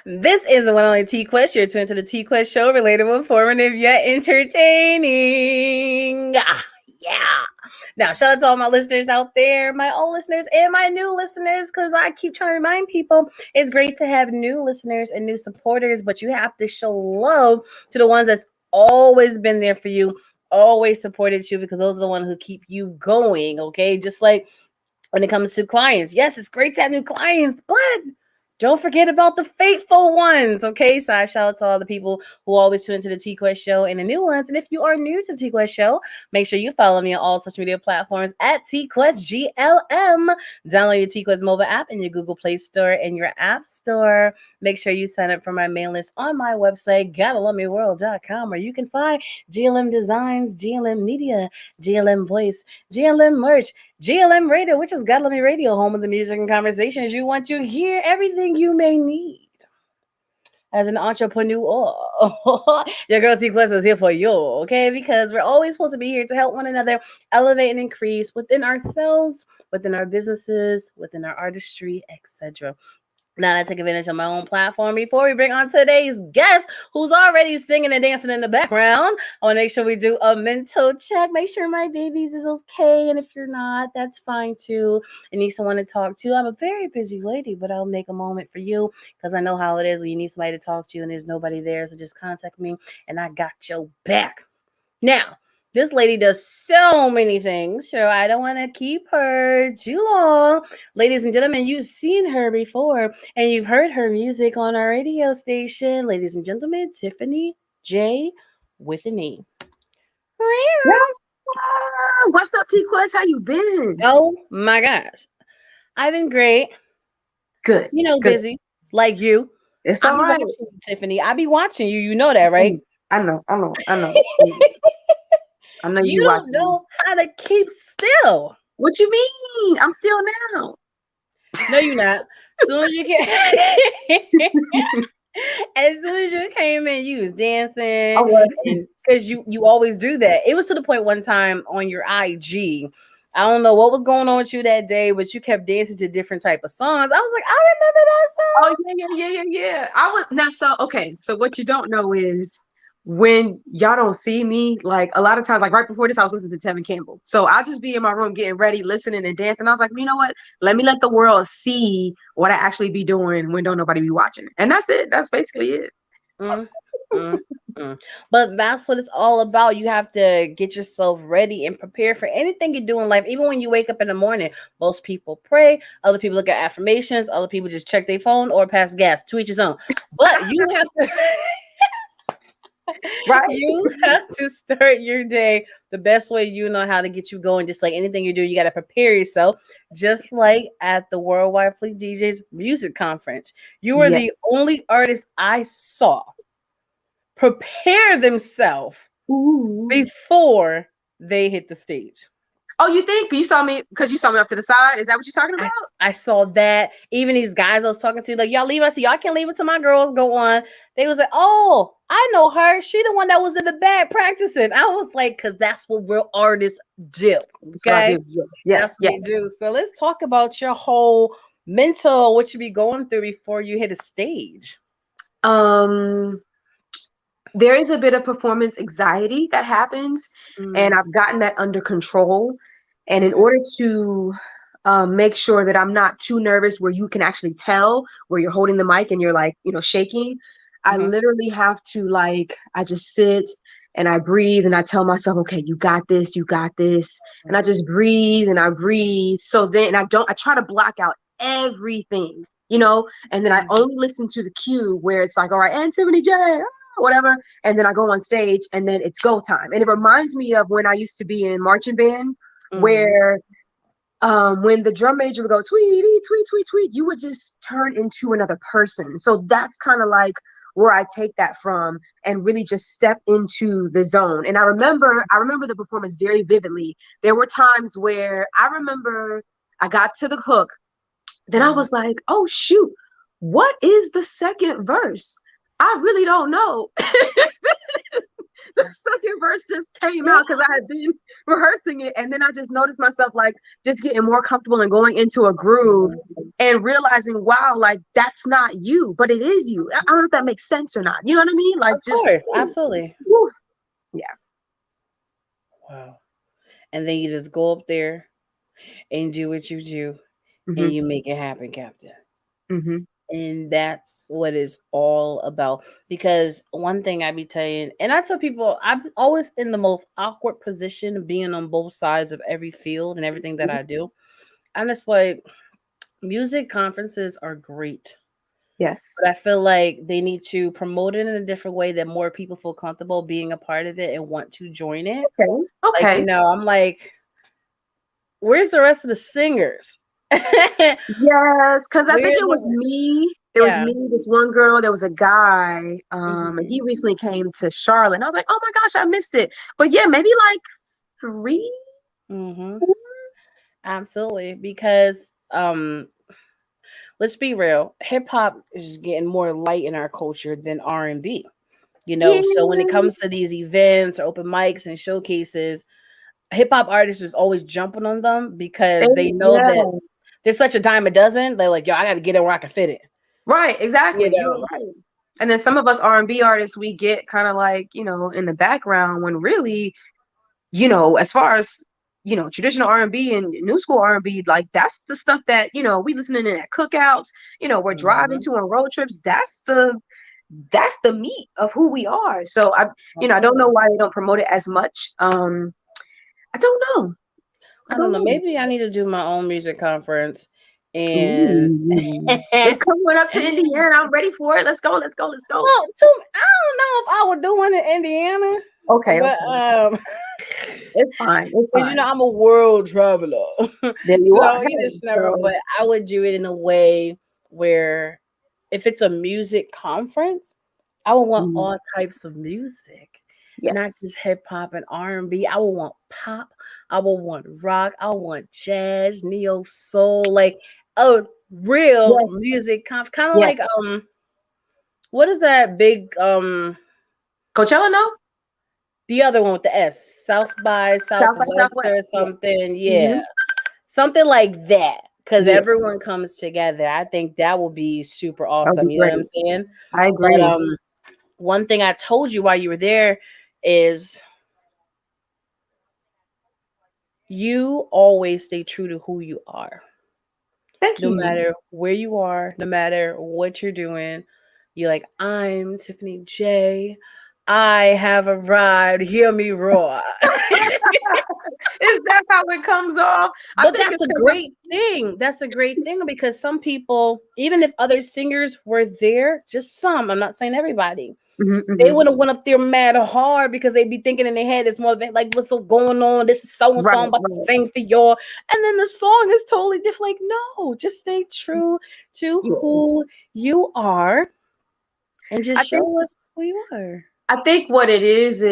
This is the one and only TQuest. You're tuned to the TQuest show, relatable, informative, yet entertaining. Yeah. Now, shout out to all my listeners out there, my old listeners and my new listeners, because I keep trying to remind people it's great to have new listeners and new supporters, but you have to show love to the ones that's always been there for you, always supported you, because those are the ones who keep you going. Okay. Just like when it comes to clients. Yes, it's great to have new clients, but don't forget about the faithful ones. Okay, so I shout out to all the people who always tune into the TQuest show and the new ones. And if you are new to the TQuest show, make sure you follow me on all social media platforms at TQuestGLM. Download your TQuest mobile app in your Google Play Store and your App Store. Make sure you sign up for my mailing list on my website, GottaLoveMeWorld.com, where you can find GLM designs, GLM media, GLM voice, GLM merch, GLM Radio, which is God Love Me Radio, home of the music and conversations you want to hear, everything you may need as an entrepreneur. Your girl T Quest is here for you, okay? Because we're always supposed to be here to help one another elevate and increase within ourselves, within our businesses, within our artistry, etc. Now I take advantage of my own platform. Before we bring on today's guest, who's already singing and dancing in the background, I want to make sure we do a mental check. Make sure my babies is okay, and if you're not, that's fine too. I need someone to talk to. I'm a very busy lady, but I'll make a moment for you because I know how it is when you need somebody to talk to and there's nobody there. So just contact me, and I got your back. Now, this lady does so many things, so I don't want to keep her too long. Ladies and gentlemen, you've seen her before, and you've heard her music on our radio station. Ladies and gentlemen, Tiffany Jaye with an E. Yeah. What's up, T-Quest? How you been? Oh my gosh. I've been great. Good. Good. Busy, like you. It's I all be right. watching you, Tiffany. I be watching you. You know that, right? I know. I know You you don't watching me. know how to keep still. What you mean? I'm still now. No, you're not. Soon as you can, as soon as you came in, you was dancing, and because you always do that. It was to the point one time on your IG. I don't know what was going on with you that day, but you kept dancing to different type of songs. I was like, I remember that song. Oh yeah. I was now so what you don't know is when y'all don't see me, like a lot of times, like right before this, I was listening to Tevin Campbell. So I'll just be in my room getting ready, listening and dancing. I was like, you know what? Let me let the world see what I actually be doing when don't nobody be watching. And that's it. That's basically it. Mm, mm, mm. But that's what it's all about. You have to get yourself ready and prepare for anything you do in life. Even when you wake up in the morning, most people pray, other people look at affirmations, other people just check their phone or pass gas. To each his own. But you have to. Right. You have to start your day the best way you know how to get you going. Just like anything you do, you got to prepare yourself. Just like at the Worldwide Fleet DJs Music Conference, you were Yeah. the only artist I saw prepare themselves Ooh. before they hit the stage. Oh, you think you saw me because you saw me off to the side? Is that what you're talking about? I saw that. Even these guys I was talking to, like, y'all leave us. Y'all can't leave it to my girls go on. They was like, oh, I know her. She the one that was in the back practicing. I was like, because that's what real artists do. Okay. That's what we do. So let's talk about your whole mental, what you be going through before you hit a stage. There is a bit of performance anxiety that happens, and I've gotten that under control. And in order to make sure that I'm not too nervous, where you can actually tell where you're holding the mic and you're like, shaking, I literally have to I just sit and I breathe and I tell myself, okay, you got this, and I just breathe and I breathe. So then I try to block out everything, and then I only listen to the cue where it's like, all right, and Tiffany Jaye, whatever, and then I go on stage and then it's go time. And it reminds me of when I used to be in marching band, where when the drum major would go tweety tweet tweet tweet, you would just turn into another person. So that's kind of like where I take that from and really just step into the zone. And I remember the performance very vividly. There were times where I remember I got to the hook, then I was like, oh shoot, what is the second verse? I really don't know. the second verse just came out because I had been rehearsing it, and then I just noticed myself like just getting more comfortable and going into a groove and realizing, wow, like that's not you, but it is you. I don't know if that makes sense or not. You know what I mean? Like Of just course, absolutely. whew, yeah. Wow. And then you just go up there and do what you do and Hmm. you make it happen, Captain. Hmm. And that's what it's all about. Because one thing I be telling, and I tell people, I'm always in the most awkward position of being on both sides of every field and everything that I do. I'm just like, music conferences are great. Yes. But I feel like they need to promote it in a different way that more people feel comfortable being a part of it and want to join it. Okay. Like, Okay. I'm like, where's the rest of the singers? Where's Yes, because I think it was the me. There was yeah. me, this one girl, there was a guy. And Hmm. he recently came to Charlotte. And I was like, oh my gosh, I missed it. But yeah, maybe like three. Hmm. Absolutely. Because let's be real, hip hop is getting more light in our culture than R&B. Yeah. So when it comes to these events or open mics and showcases, hip hop artists is always jumping on them because they know Yeah. that there's such a dime a dozen. They're like, yo, I got to get it where I can fit it. Right, You exactly. You're know. right. And then some of us R&B artists, we get kind of like, in the background when really, as far as, traditional R&B and new school R&B, like that's the stuff that, we listening in at cookouts, we're driving Mhm. to on road trips. That's the meat of who we are. So I don't know Absolutely. why they don't promote it as much. I don't know. I I don't don't know. know. Maybe I need to do my own music conference and Ooh. It's coming up to Indiana. I'm ready for it. Let's go. Let's go. Let's go. well, too, I don't know if I would do one in Indiana, Okay, but okay. It's fine. It's because fine. I'm a world traveler, There you are. so you Hey, just never. so But I would do it in a way where, if it's a music conference, I would want mm, all types of music, not yes. just hip hop and R&B. I would want pop. I would want rock. I would want jazz, neo soul, like a real Yes. music conf. Kind of Yes. like what is that big Coachella, no? the other one with the S, South by South by Southwest Southwest. or Yeah. something. Hmm. Yeah, something like that. Because Yeah. everyone comes together. I think that would be super That would awesome. be You know what I'm great. saying? I But agree. one thing I told you while you were there is you always stay true to who you are. Thank No you. matter where you are, no matter what you're doing, you're like, I'm Tiffany Jaye. I have arrived. Hear me roar. Is that how it comes off? I But think that's it's a because great thing. That's a great thing because some people, even if other singers were there, just some, I'm not saying everybody, they hmm. would have went up there mad hard because they'd be thinking in their head it's more of like what's going on? This is so and Right, so I'm about to right. sing for y'all. And then the song is totally different. Like, no, just stay true to Yeah. who you are and I just think show us who you are. I think what it is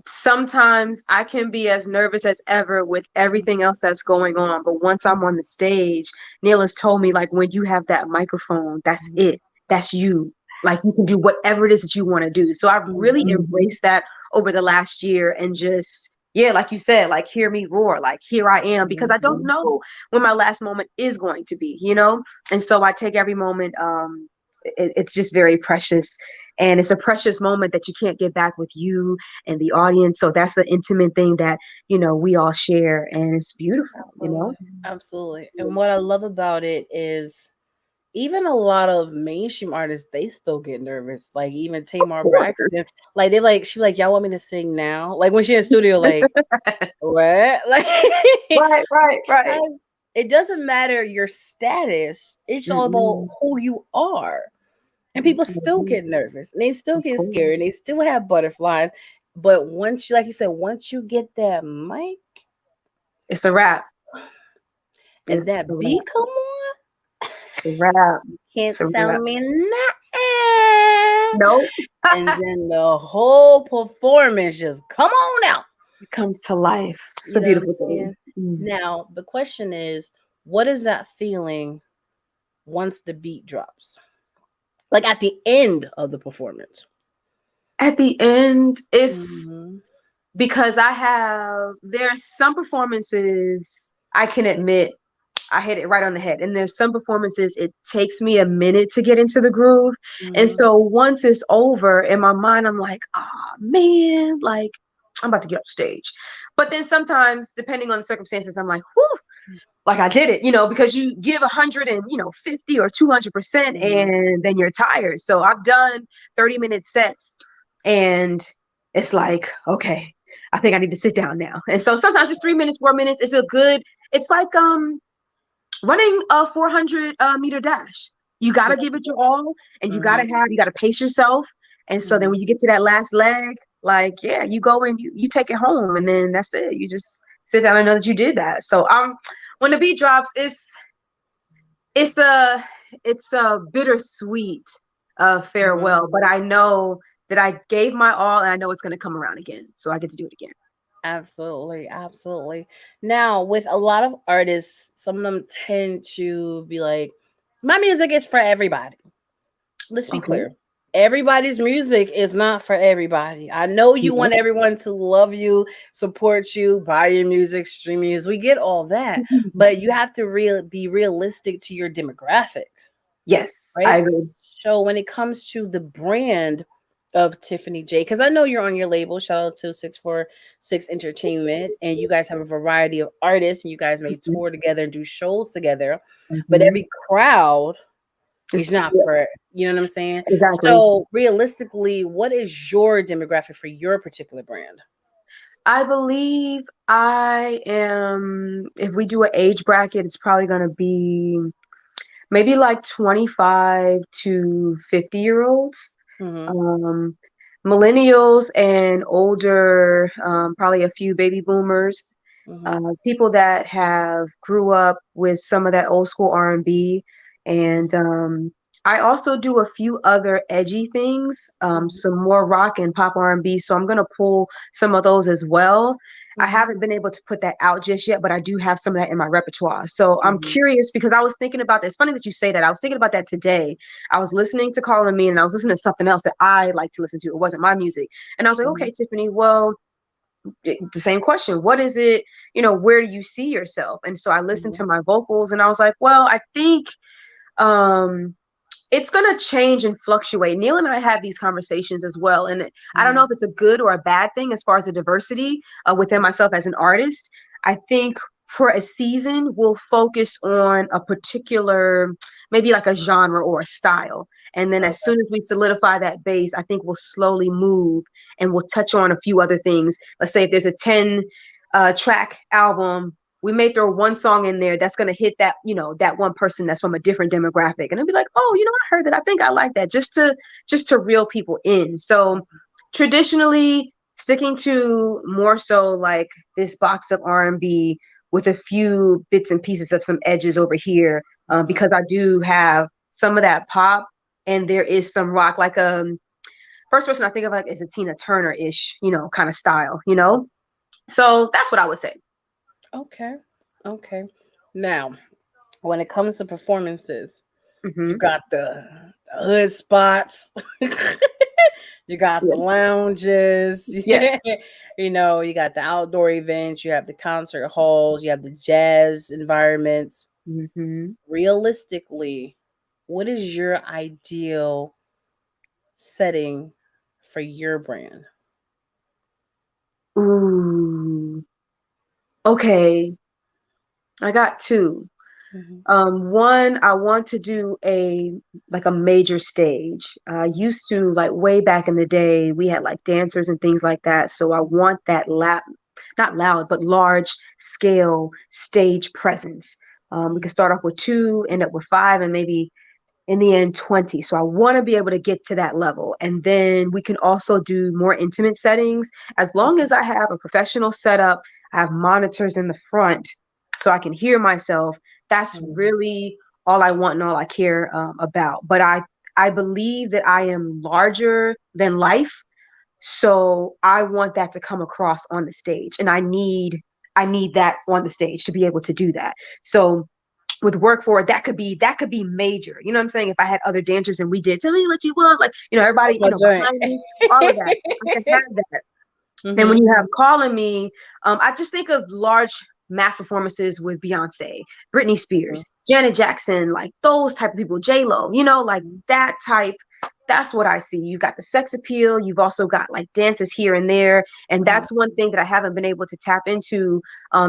sometimes I can be as nervous as ever with everything else that's going on. But once I'm on the stage, Neil has told me, like, when you have that microphone, that's it. That's you. Like, you can do whatever it is that you want to do. So I've really Mhm. embraced that over the last year and just, yeah, like you said, like, hear me roar, like, here I am, because I don't Mhm. know when my last moment is going to be. And so I take every moment. It's just very precious. And it's a precious moment that you can't get back with you and the audience. So that's an intimate thing that, we all share. And it's beautiful. Absolutely. Absolutely. And what I love about it is even a lot of mainstream artists, they still get nervous. Like even Of Tamar course. Braxton, like they like she like, y'all want me to sing now? Like when she in the studio, like what? Like Right, right, right. because it doesn't matter your status. It's all about Mm-mm. who you are. And people still Mhm. get nervous and they still Of get scared and course. they still have butterflies. But once you, like you said, once you get that mic It's a wrap. and It's that a beat wrap. come on, It's a wrap. can't It's a tell wrap. me nothing. Nope. And then the whole performance just come on out. It comes to life. It's You a know what I'm beautiful thing. saying? Now, the question is, what is that feeling once the beat drops? Like at the end of the performance. At the end, it's Mm-hmm. because there's some performances I can admit I hit it right on the head. And there's some performances, it takes me a minute to get into the groove. And Mm-hmm. so once it's over, in my mind, I'm like, man, like I'm about to get off stage. But then sometimes, depending on the circumstances, I'm like, whew, like I did it, because you give 150 or 200% Mm-hmm. and then you're tired. So I've done 30-minute sets and it's like, okay, I think I need to sit down now. And so sometimes just 3 minutes, 4 minutes is a good, it's like running a 400 meter dash. You got to give it your all and Mm-hmm. you got to pace yourself. And so then Mm-hmm. when you get to that last leg, like, yeah, you go and you take it home and then that's it. You just sit down and know that you did that. So when the beat drops, it's a, it's a bittersweet Mm-hmm. farewell, but I know that I gave my all and I know it's going to come around again. So I get to do it again. Absolutely, absolutely. Now, with a lot of artists, some of them tend to be like, my music is for everybody. Let's be Okay. clear. Everybody's music is not for everybody. I know you Yeah. want everyone to love you, support you, buy your music, stream music. We get all that, but you have to be realistic to your demographic, Yes, I right? agree. So when it comes to the brand of Tiffany Jaye, because I know you're on your label, shout out to 646 Entertainment, and you guys have a variety of artists and you guys may Mhm. tour together and do shows together, but Mhm. every crowd is Just not yeah, for, you know what I'm saying? exactly. So realistically, what is your demographic for your particular brand? I believe I am, if we do an age bracket, it's probably going to be maybe like 25 to 50-year-olds. Mm-hmm. Um, Millennials and older, probably a few baby boomers, Mm-hmm. people that have grew up with some of that old school R&B. And I also do a few other edgy things, some more rock and pop R&B. So I'm gonna pull some of those as well. I Mm-hmm. haven't been able to put that out just yet, but I do have some of that in my repertoire. So I'm Mm-hmm. curious because I was thinking about this. It's funny that you say that. I was thinking about that today. I was listening to Calling Me and I was listening to something else that I like to listen to. It wasn't my music. And I was like, Mm-hmm. okay, Tiffany, well, the same question. What is it? Where do you see yourself? And so I listened Mm-hmm. to my vocals and I was like, well, I think um it's going to change and fluctuate. Neil and I have these conversations as well. And I don't know Mm-hmm. if it's a good or a bad thing as far as the diversity within myself as an artist. I think for a season, we'll focus on a particular, maybe like a genre or a style. And then as Okay. soon as we solidify that base, I think we'll slowly move and we'll touch on a few other things. Let's say if there's a 10 track album, we may throw one song in there that's going to hit that, that one person that's from a different demographic. And I'll be like, oh, I heard that. I think I like that, just to reel people in. So traditionally sticking to more so like this box of R&B with a few bits and pieces of some edges over here, Mm-hmm. because I do have some of that pop and there is some rock, like first person I think of like is a Tina Turner-ish, kind of style. So that's what I would say. Okay. Okay. Now, when it comes to performances, you Hmm. got the hood spots, you got the Yeah. lounges, Yes. you got the outdoor events, you have the concert halls, you have the jazz environments. Hmm. Realistically, what is your ideal setting for your brand? Ooh. Okay. I got two. Hmm. One, I want to do a major stage. I used to, like, way back in the day, we had like dancers and things like that. So I want that not loud, but large scale stage presence. We could start off with two, end up with five, and maybe in the end 20. So I want to be able to get to that level. And then we can also do more intimate settings as long as I have a professional setup. I have monitors in the front so I can hear myself. That's Hmm. really all I want and all I care about. But I believe that I am larger than life. So I want that to come across on the stage. And I need that on the stage to be able to do that. So with work for it, that could be major. You know what I'm saying? If I had other dancers and we did, tell me what you want, like, everybody, That's my joint. behind me, all of that. I can have that. Then when Mm-hmm. you have Calling Me, I just think of large mass performances with Beyonce, Britney Spears, Janet Jackson, like those type of people, J-Lo, like that type. That's what I see. You've got the sex appeal. You've also got like dances here and there. And that's one thing that I haven't been able to tap into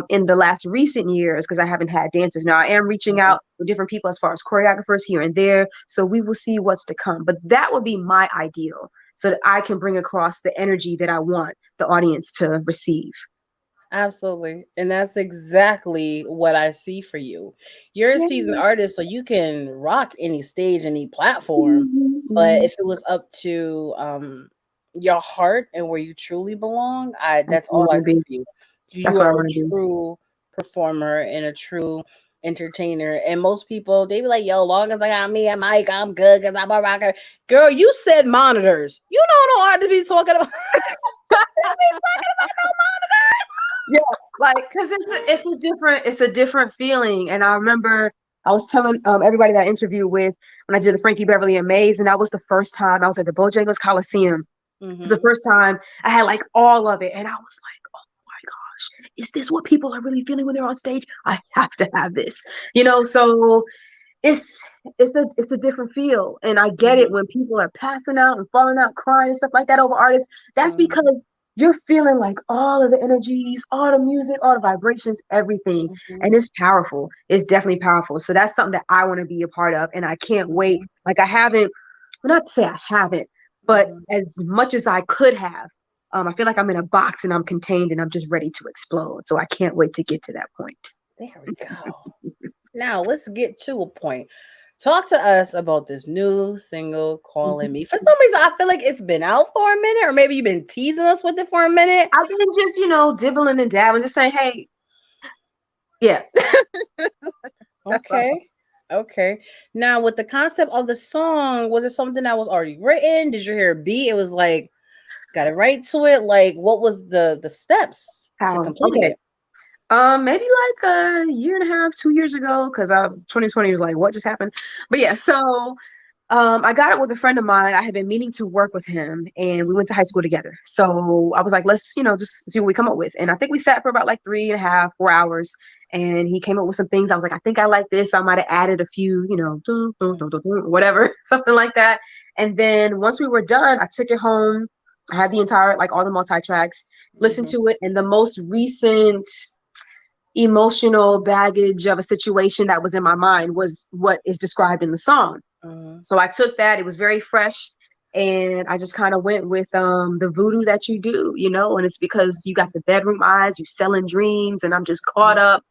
in the last recent years because I haven't had dancers. Now I am reaching out with different people as far as choreographers here and there. So we will see what's to come. But that would be my ideal so that I can bring across the energy that I want the audience to receive. Absolutely. And that's exactly what I see for you. You're a seasoned artist, so you can rock any stage, any platform. But if it was up to your heart and where you truly belong, that's all I see for you. That's You what I are a want to do. true performer and a true entertainer. And most people, they be like, yo, long as I got me and Mike, I'm good because I'm a rocker. Girl, you said monitors. You know no hard to be talking about. Yeah, like because it's a different feeling. And I remember I was telling everybody that I interviewed with when I did the Frankie Beverly and Maze, and that was the first time I was at the Bojangles Coliseum. It was the first time I had like all of it, and I was like, oh my gosh, is this what people are really feeling when they're on stage? I have to have this, So it's a different feel, and I get it when people are passing out and falling out, crying and stuff like that over artists. That's because you're feeling like all of the energies, all the music, all the vibrations, everything, and it's powerful. It's definitely powerful. So that's something that I want to be a part of, and I can't wait. Like I haven't, well, not to say I haven't, but as much as I could have. I feel like I'm in a box and I'm contained and I'm just ready to explode. So I can't wait to get to that point. There we go. Now let's get to a point. Talk to us about this new single, Calling Me. For some reason, I feel like it's been out for a minute, or maybe you've been teasing us with it for a minute. I've been just, dibbling and dabbling, just saying, hey, yeah. Okay. Okay. Now, with the concept of the song, was it something that was already written? Did you hear a beat? It was like, got it right to it. Like, what was the steps to completing it? Maybe like a year and a half, 2 years ago, because 2020 was like, what just happened? But yeah, so I got it with a friend of mine. I had been meaning to work with him, and we went to high school together. So I was like, let's, just see what we come up with. And I think we sat for about like 3.5, 4 hours, and he came up with some things. I was like, I think I like this. I might have added a few, whatever, something like that. And then once we were done, I took it home. I had the entire, like all the multi-tracks, listened to it, and the most recent emotional baggage of a situation that was in my mind was what is described in the song. So I took that. It was very fresh. And I just kind of went with the voodoo that you do, and it's because you got the bedroom eyes, you're selling dreams, and I'm just caught up,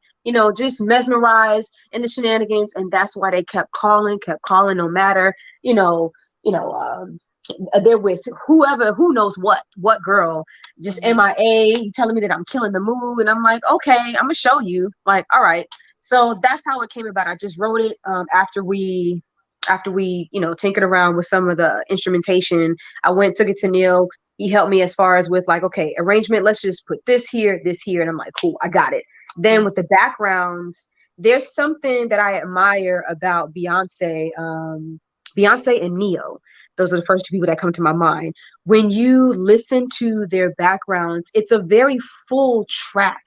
just mesmerized in the shenanigans. And that's why they kept calling, no matter, they're with whoever, who knows what girl, just MIA, you telling me that I'm killing the mood. And I'm like, okay, I'm gonna show you. Like, all right. So that's how it came about. I just wrote it after we tinkered around with some of the instrumentation. I took it to Neil. He helped me as far as with like, okay, arrangement, let's just put this here. And I'm like, cool, I got it. Then with the backgrounds, there's something that I admire about Beyonce and Neo. Those are the first two people that come to my mind. When you listen to their backgrounds, it's a very full track.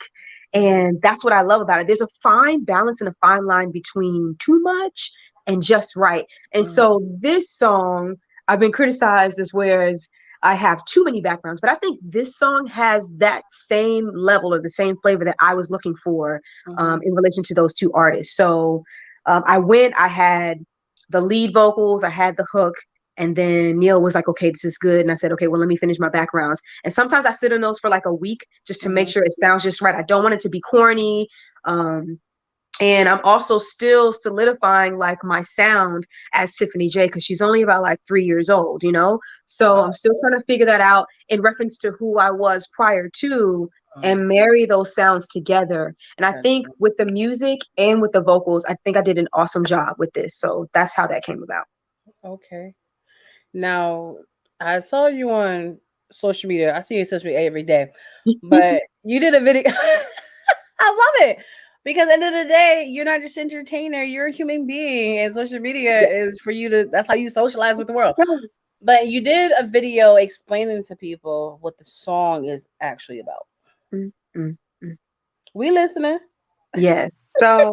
And that's what I love about it. There's a fine balance and a fine line between too much and just right. And so this song, I've been criticized as whereas I have too many backgrounds, but I think this song has that same level or the same flavor that I was looking for in relation to those two artists. So I had the lead vocals, I had the hook, and then Neil was like, okay, this is good. And I said, okay, well, let me finish my backgrounds. And sometimes I sit on those for like a week just to make sure it sounds just right. I don't want it to be corny. And I'm also still solidifying like my sound as Tiffany Jaye because she's only about like 3 years old, So I'm still trying to figure that out in reference to who I was prior to and marry those sounds together. And I think with the music and with the vocals, I think I did an awesome job with this. So that's how that came about. Okay. Now, I saw you on social media. I see you on social media every day, but you did a video. I love it. Because at the end of the day, you're not just an entertainer, you're a human being, and social media Yes. is for you to, that's how you socialize with the world. Yes. But you did a video explaining to people what the song is actually about. Mm, mm, mm. We listening. Yes. So,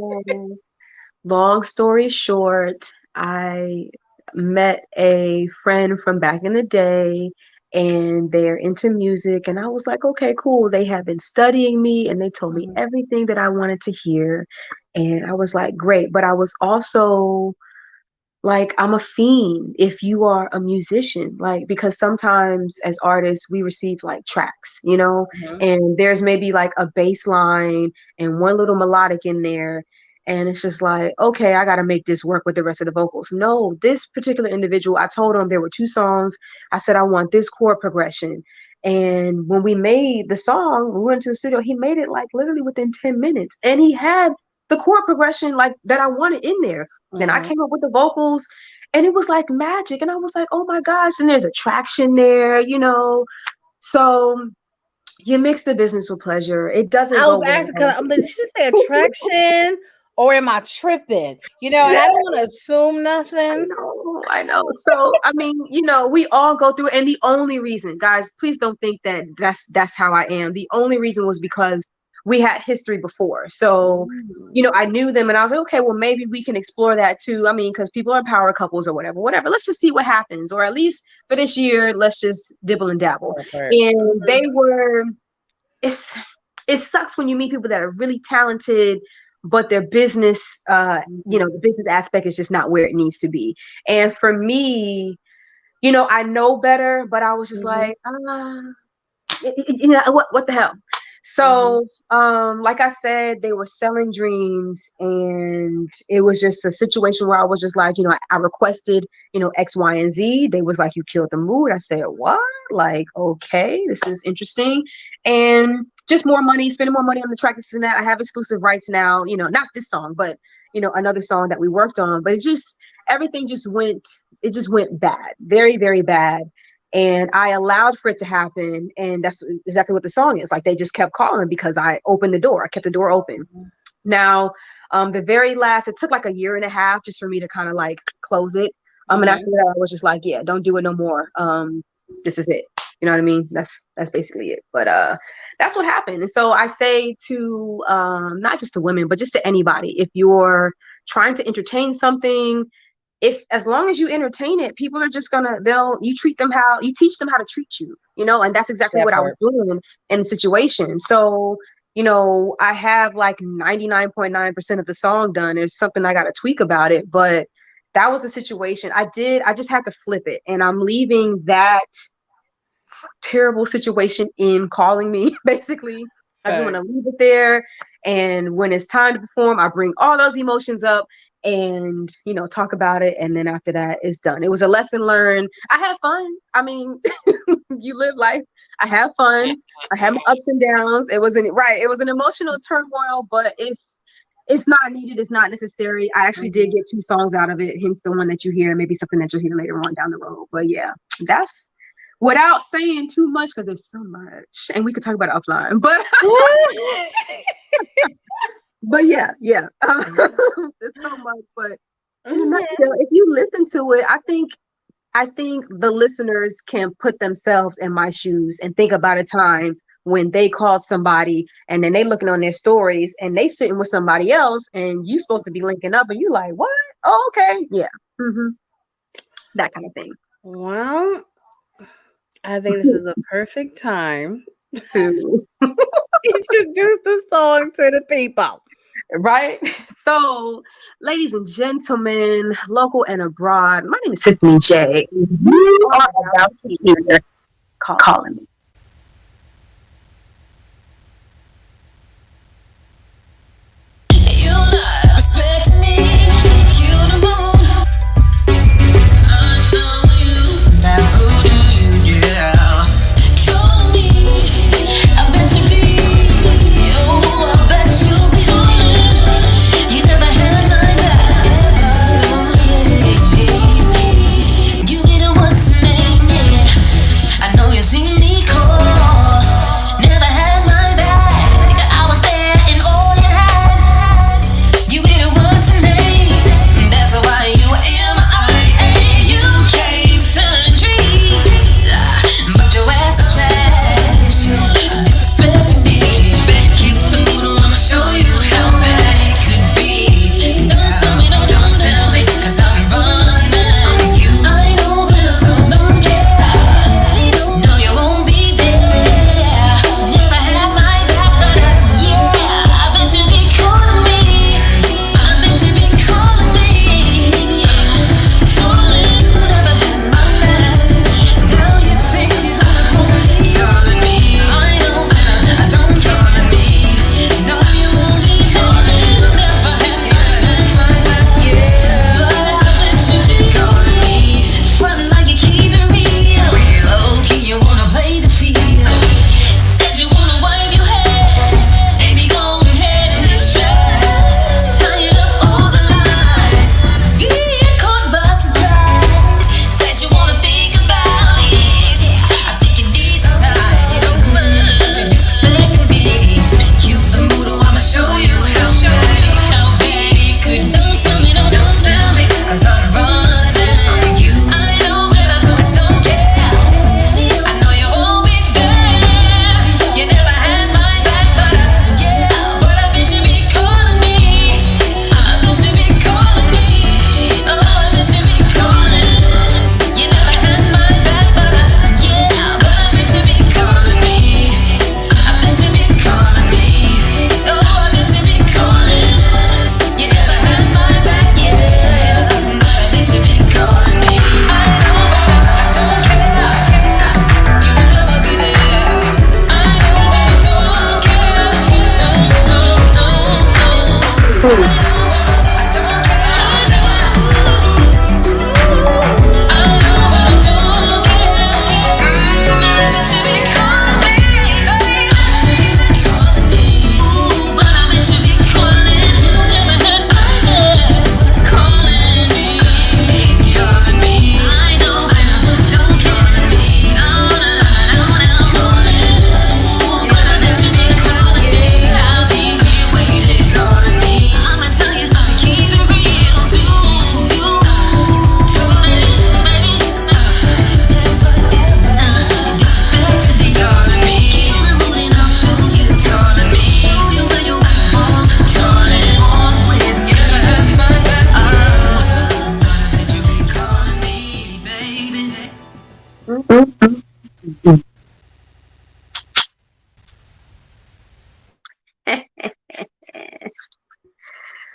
long story short, I met a friend from back in the day, and they're into music. And I was like, okay, cool. They have been studying me, and they told me Mhm. everything that I wanted to hear. And I was like, great. But I was also like, I'm a fiend if you are a musician, like, because sometimes as artists we receive like tracks, Mhm. and there's maybe like a bass line and one little melodic in there, and it's just like, okay, I got to make this work with the rest of the vocals. No, this particular individual, I told him there were two songs. I said I want this chord progression, and when we made the song, we went to the studio, he made it like literally within 10 minutes, and he had the chord progression like that I wanted in there. Then I Mhm. came up with the vocals, and it was like magic. And I was like, oh my gosh. And there's attraction there. So you mix the business with pleasure. It doesn't I go was asking well. because I'm like, did you say attraction or am I tripping? And Yeah, I don't want to assume I nothing. know, I know. So I mean, we all go through it. And the only reason, guys, please don't think that that's how I am. The only reason was because we had history before. So, Mm. I knew them, and I was like, okay, well, maybe we can explore that too. I mean, because people are power couples or whatever. Let's just see what happens. Or at least for this year, let's just dibble and dabble. And Mhm. they were, it's it sucks when you meet people that are really talented, but their business, Mhm. the business aspect is just not where it needs to be. And for me, I know better, but I was just Mhm. like, what the hell. Mhm. So like I said, they were selling dreams, and it was just a situation where I was just like, I requested, X, Y, and Z. They was like, you killed the mood. I said, what? Like, okay, this is interesting. And just more money, spending more money on the track, this and that. I have exclusive rights now, not this song, but another song that we worked on. But everything just went bad, very, very bad. And I allowed for it to happen, and that's exactly what the song is. Like, they just kept calling because I opened the door. I kept the door open. Now, the very last, it took like a year and a half just for me to kind of like close it. And after Mhm. that, I was just like, yeah, don't do it no more. This is it. You know what I mean? That's basically it. But that's what happened. And so I say to not just to women, but just to anybody, if you're trying to entertain something, if as long as you entertain it, people are just gonna you teach them how to treat you, and that's exactly That what I was part. doing in the situation. So, I have like 99.9% of the song done. There's something I gotta tweak about it, but that was a situation. I just had to flip it, and I'm leaving that terrible situation in calling me. Basically, I just want to Fact. leave it there, and when it's time to perform, I bring all those emotions up and talk about it, and then after that it's done. It was a lesson learned. I had fun. I mean, you live life. I have fun. I had my ups and downs. It was an emotional turmoil, but it's not needed. It's not necessary. I actually did Mhm. get two songs out of it, hence the one that you hear, maybe something that you'll hear later on down the road. But yeah, that's without saying too much, because there's so much, and we could talk about it offline. But yeah, there's so much. But in a Mhm. nutshell, if you listen to it, I think the listeners can put themselves in my shoes and think about a time when they called somebody, and then they looking on their stories and they sitting with somebody else, and you supposed to be linking up, and you like, what? Oh, okay, yeah, that kind of thing. Well, I think this is a perfect time To to introduce the song to the people. right. So, ladies and gentlemen, local and abroad, my name is Tiffany Jaye. You are about to hear Calling Me. You not respecting me. You the moon. I know you. That voodoo you, girl. Calling me. I bet you be. Oh, I bet you be calling. You never had my back ever. You be the what's the name? Yeah. I know you see me call. Never had my back. I was there in all you had.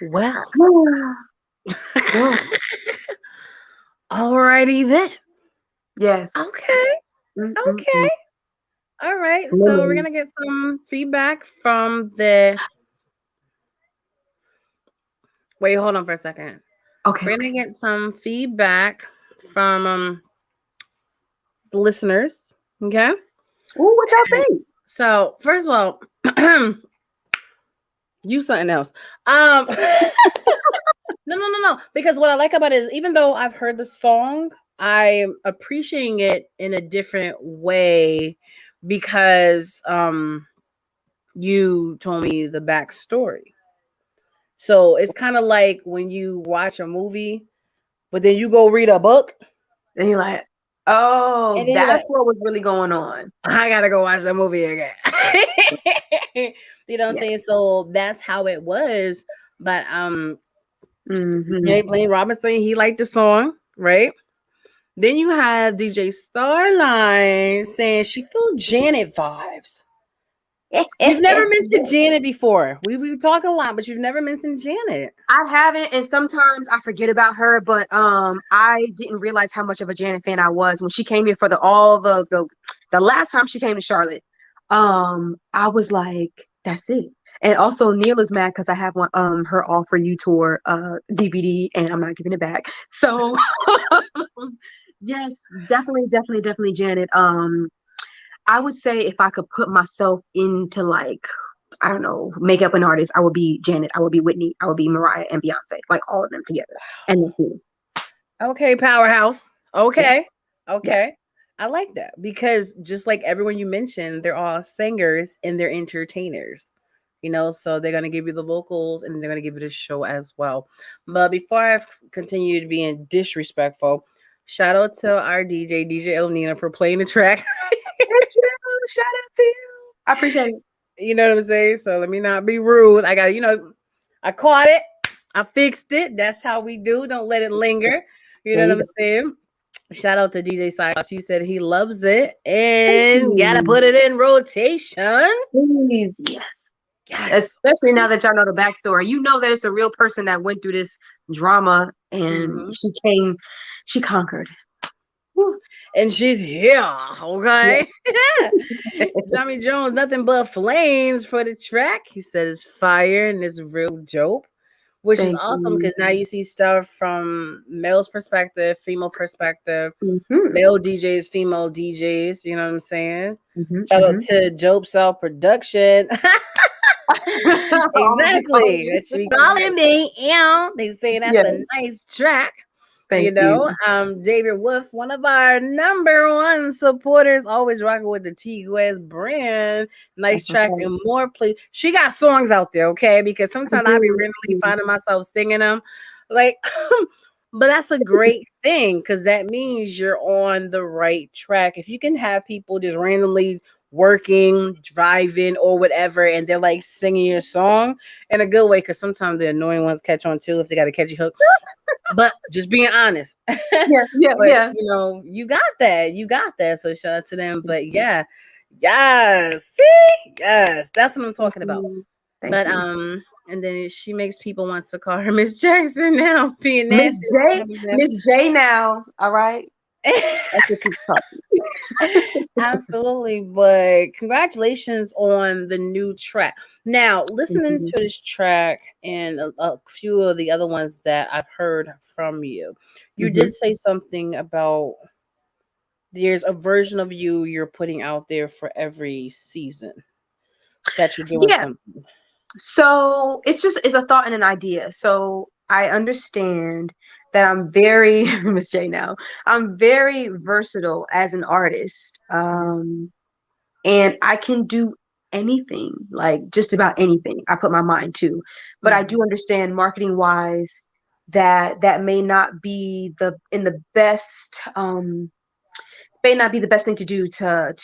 Well, Well, alrighty then. yes. Okay. Okay. All right. So we're gonna get some feedback from the. Wait, hold on for a second. Okay. We're gonna get some feedback from the listeners. Okay. Ooh, what y'all think? So first of all, you something else. No, because what I like about it is even though I've heard the song, I'm appreciating it in a different way because you told me the backstory. So it's kind of like when you watch a movie, but then you go read a book, And you're like, oh, and then you're that's like, what was really going on. I gotta go watch that movie again. You know what I'm Yeah. saying? So that's how it was. But Mm-hmm. Jay Blaine Robinson, he liked the song, right? Then you have DJ Starline saying she feel Janet vibes. You've never mentioned Janet before. We talk a lot, but you've never mentioned Janet. I haven't, and sometimes I forget about her, but I didn't realize how much of a Janet fan I was when she came here for the last time she came to Charlotte. I was like, that's it. And also Neil is mad because I have one her All For You tour DVD and I'm not giving it back. So yes, definitely Janet. I would say if I could put myself into like, I don't know, makeup an artist, I would be Janet, I would be Whitney, I would be Mariah and Beyonce, like all of them together. And that's me. Okay, powerhouse. Okay. Yeah. Okay. I like that because just like everyone you mentioned, they're all singers and they're entertainers. You know, so they're gonna give you the vocals and they're gonna give you the show as well. But before I continue to being disrespectful, shout out to our DJ Elnina for playing the track. Thank you. Shout out to you. I appreciate it. You know what I'm saying? So let me not be rude. I got, I caught it. I fixed it. That's how we do. Don't let it linger. You know There what you I'm saying? Shout out to DJ Cycle. She said he loves it go. and gotta put it in rotation. Please, yes. Yes. Especially now that y'all know the backstory. You know that it's a real person that went through this drama and she conquered. Whew. And she's here, okay? Yeah. Tommy Jones, nothing but flames for the track. He said it's fire and it's real dope, which is Thank awesome you. because now you see stuff from male's perspective, female perspective, Mm-hmm. male DJs, female DJs. You know what I'm saying? Mm-hmm. Shout out to Dope Cell Production. Exactly. That should be calling me. They say that's a nice track. Thank you. David Wolf, one of our number one supporters, always rocking with the TQuest brand. Nice That's track okay. and more. Please, she got songs out there, okay? Because sometimes I be randomly finding myself singing them, like. But that's a great thing because that means you're on the right track. If you can have people just randomly working, driving, or whatever, and they're like singing your song in a good way, because sometimes the annoying ones catch on too if they got a catchy hook. But just being honest. Yeah. You got that. You got that. So shout out to them. But yeah. Yes. See? Yes. That's what I'm talking about. Thank you. And then she makes people want to call her Miss Jackson now. Being Miss nasty. J. Miss J now. All right. That's what she's talking. Absolutely. But congratulations on the new track. Now, listening to this track and a few of the other ones that I've heard from you, you did say something about there's a version of you you're putting out there for every season that you're doing something. So it's a thought and an idea. So I understand that I'm very Miss J now. I'm very versatile as an artist. And I can do anything, like just about anything I put my mind to. But I do understand marketing wise that may not be the best may not be the best thing to do to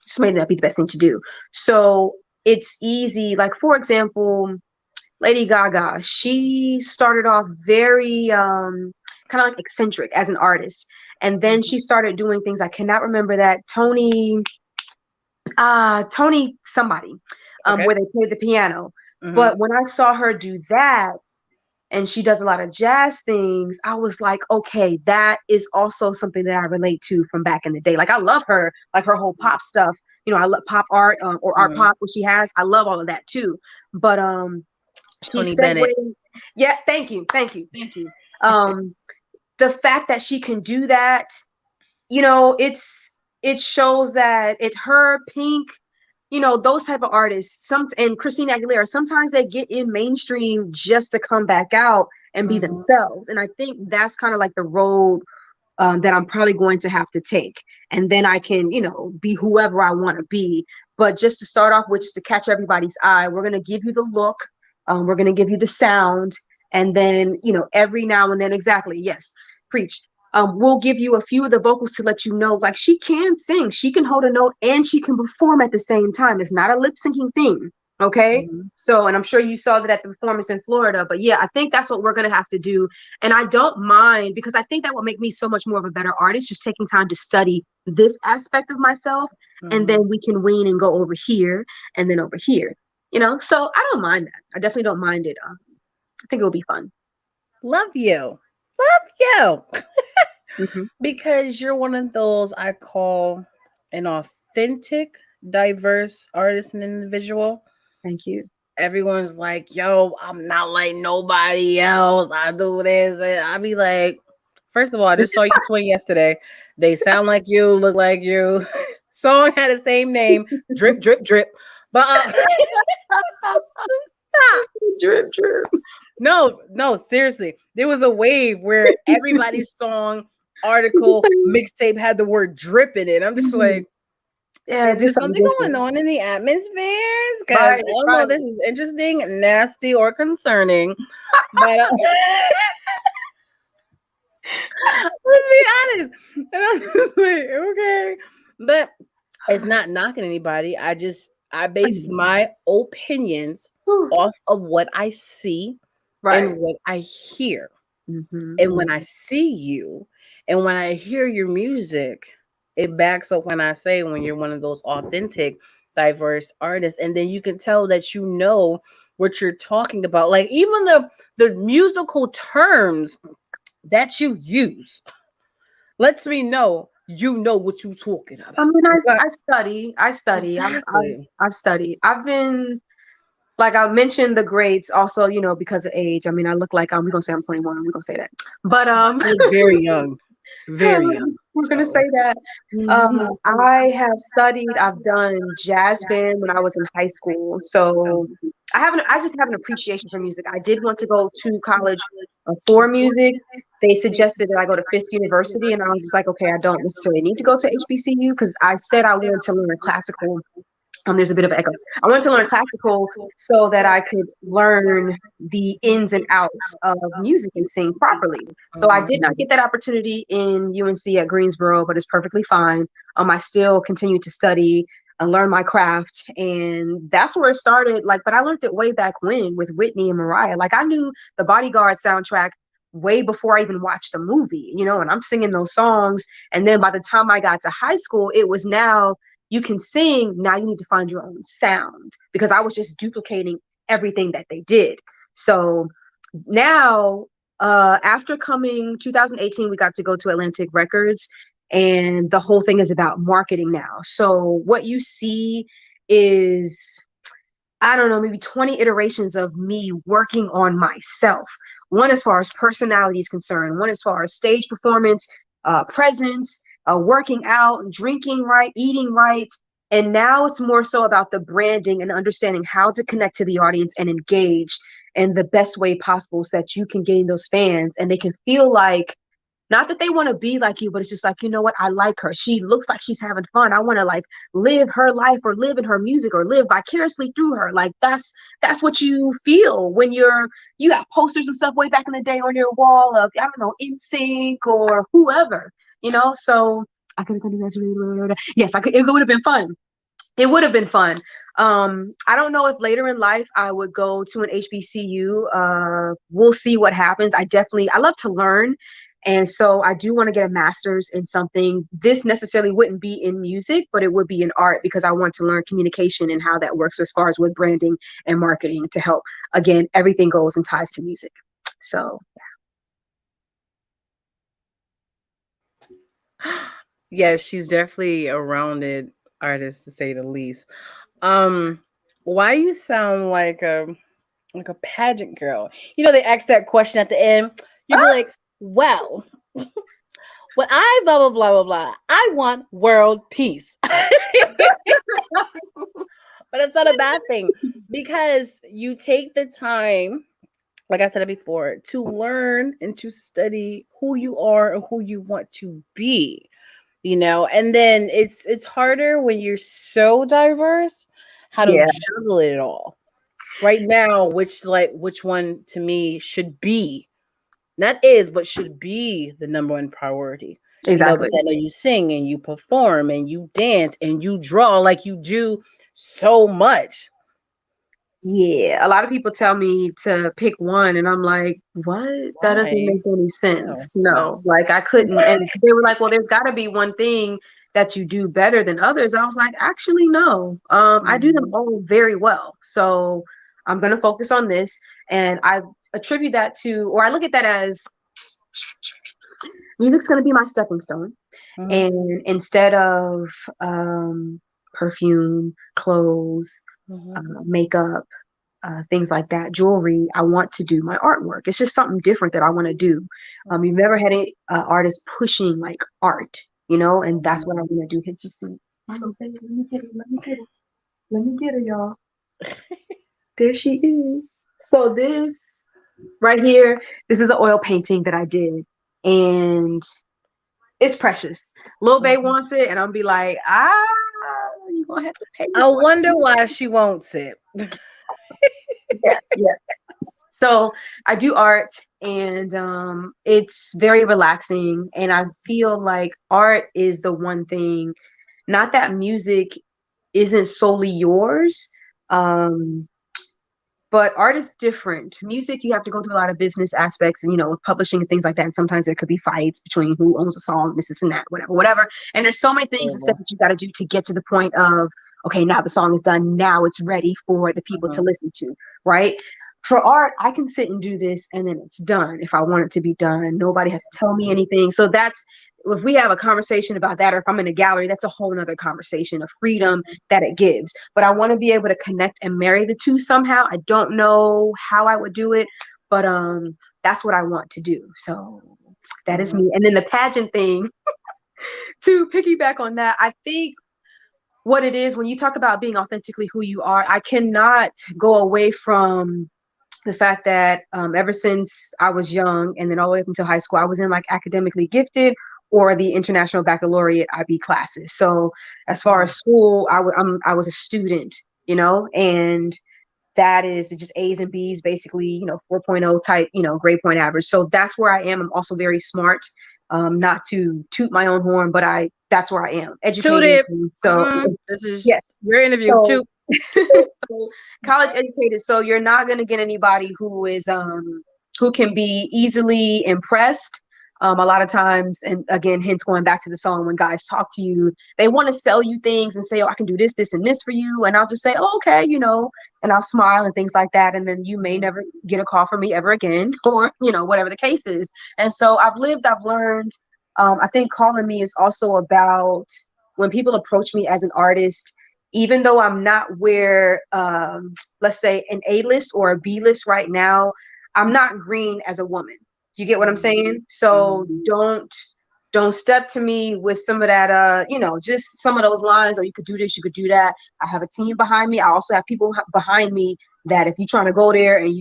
this may not be the best thing to do. So it's easy, like for example, Lady Gaga, she started off very kind of like eccentric as an artist. And then she started doing things, I cannot remember that, Tony somebody, Okay. where they played the piano. Mhm. But when I saw her do that, and she does a lot of jazz things, I was like, okay, that is also something that I relate to from back in the day. Like, I love her, like her whole pop stuff. You know, I love pop art, or art pop, what she has. I love all of that too. But she Tony Bennett. segued. Yeah, thank you. The fact that she can do that, you know, it shows that her, Pink, you know, those type of artists, and Christina Aguilera, sometimes they get in mainstream just to come back out and be themselves. And I think that's kind of like the road that I'm probably going to have to take. And then I can, you know, be whoever I want to be. But just to start off with, just to catch everybody's eye, we're going to give you the look. We're going to give you the sound. And then, you know, every now and then, exactly, yes, preach. We'll give you a few of the vocals to let you know, like, she can sing, she can hold a note, and she can perform at the same time. It's not a lip syncing thing. Okay. So, and I'm sure you saw that at the performance in Florida, but yeah, I think that's what we're going to have to do. And I don't mind, because I think that will make me so much more of a better artist, just taking time to study this aspect of myself. And then we can wean and go over here and then over here, you know? So I don't mind that. I definitely don't mind it. I think it will be fun. Love you. Because you're one of those I call an authentic, diverse artist and individual. Thank you. Everyone's like, yo, I'm not like nobody else. I do this. And I be like, first of all, I just saw you twin yesterday. They sound like you, look like you. Song had the same name. Drip, drip, drip. But stop. Drip, drip. No, seriously. There was a wave where everybody's song, article, mixtape had the word drip in it. I'm just like, yeah, is there something going on in the atmospheres? Because Right, I don't know, this is interesting, nasty, or concerning. But let's be honest. And I'm just like, okay. But it's not knocking anybody. I base my opinions off of what I see and what I hear. And when I see you and when I hear your music, it backs up when I say when you're one of those authentic, diverse artists. And then you can tell that you know what you're talking about. Like even the musical terms that you use lets me know you know what you're talking about. I mean, I study. Exactly. I've studied. I've been, like I mentioned, the grades also, you know, because of age. I mean, I look like we're gonna say I'm 21. We're gonna say that, but you look very young, very young. We're gonna say that. I have studied. I've done jazz band when I was in high school, so I just have an appreciation for music. I did want to go to college for music. They suggested that I go to Fisk University, and I was just like, okay, I don't necessarily need to go to HBCU, because I said I wanted to learn classical. There's a bit of echo. I wanted to learn classical so that I could learn the ins and outs of music and sing properly. So I did not get that opportunity in UNC at Greensboro, but it's perfectly fine. I still continue to study and learn my craft, and that's where it started. Like, but I learned it way back when with Whitney and Mariah. Like, I knew the Bodyguard soundtrack way before I even watched the movie, you know, and I'm singing those songs. And then by the time I got to high school, it was now, you can sing, now you need to find your own sound, because I was just duplicating everything that they did. So now, after coming 2018, we got to go to Atlantic Records, and the whole thing is about marketing now. So what you see is, I don't know, maybe 20 iterations of me working on myself. One as far as personality is concerned, one as far as stage performance, presence, working out, drinking right, eating right. And now it's more so about the branding and understanding how to connect to the audience and engage in the best way possible so that you can gain those fans and they can feel like, not that they want to be like you, but it's just like, you know what, I like her. She looks like she's having fun. I want to like live her life or live in her music or live vicariously through her. Like that's what you feel when you got posters and stuff way back in the day on your wall of, I don't know, NSYNC or whoever, you know. So I could have, yes, I could. It would have been fun. It would have been fun. I don't know if later in life I would go to an HBCU. We'll see what happens. I love to learn. And so I do want to get a master's in something. This necessarily wouldn't be in music, but it would be in art, because I want to learn communication and how that works as far as with branding and marketing to help. Again, everything goes and ties to music. So Yes, she's definitely a rounded artist, to say the least. Why you sound like a pageant girl? You know, they ask that question at the end. You'd be like, well, when I blah blah blah blah blah, I want world peace. But it's not a bad thing, because you take the time, like I said it before, to learn and to study who you are and who you want to be. You know, and then it's harder when you're so diverse, how to yeah, juggle it all. Right now, which one to me should be, not is, but should be the number one priority. You know, exactly. because I know you sing and you perform and you dance and you draw, like you do so much. Yeah, a lot of people tell me to pick one, and I'm like, what? That doesn't Why? make any No, sense. no. No, like I couldn't. And they were like, well, there's got to be one thing that you do better than others. I was like, actually, no. I do them Mhm. all very well. So I'm gonna focus on this, and I attribute that to, or I look at that as music's gonna be my stepping stone. Mhm. And instead of perfume, clothes, Mhm. makeup, things like that, jewelry, I want to do my artwork. It's just something different that I want to do. You've never had any artist pushing like art, and that's what I want to do. Hit you see. Okay, let me get her. Let me get her. Let me get her, y'all. There she is. So this right here, this is an oil painting that I did, and it's precious. Lil Bae Mhm. wants it, and I'll be like, you gonna have to pay I for wonder it. why she won't sit. Yeah, yeah. So I do art, and it's very relaxing. And I feel like art is the one thing, not that music isn't solely yours. Um, but art is different. Music, you have to go through a lot of business aspects, and with publishing and things like that. And sometimes there could be fights between who owns a song, this and that, whatever, whatever. And there's so many things and steps that you got to do to get to the point of, okay, now the song is done. Now it's ready for the people to Mhm. listen to, right? For art, I can sit and do this, and then it's done if I want it to be done. Nobody has to tell me anything. So that's, if we have a conversation about that, or if I'm in a gallery, that's a whole nother conversation of freedom that it gives. But I want to be able to connect and marry the two somehow. I don't know how I would do it, but that's what I want to do. So that is Mhm. me. And then the pageant thing, to piggyback on that, I think what it is, when you talk about being authentically who you are, I cannot go away from the fact that ever since I was young, and then all the way up until high school, I was in like academically gifted or the international baccalaureate IB classes. So as far as school, I was a student, and that is just A's and B's, basically, 4.0 type, grade point average. So that's where I am. I'm also very smart. Not to toot my own horn, but that's where I am, Toot educated. it. So This is yes. your interview. So Toot. so college educated. So you're not going to get anybody who can be easily impressed. A lot of times, and again, hence going back to the song, when guys talk to you, they want to sell you things and say, oh, I can do this, this, and this for you. And I'll just say, oh, okay, and I'll smile and things like that. And then you may never get a call from me ever again, or, whatever the case is. And so I've learned. I think calling me is also about, when people approach me as an artist, even though I'm not where, let's say, an A list or a B list right now, I'm not green as a woman. Do you get what I'm saying? So don't step to me with some of that, just some of those lines, or you could do this, you could do that. I have a team behind me. I also have people behind me that if you're trying to go there and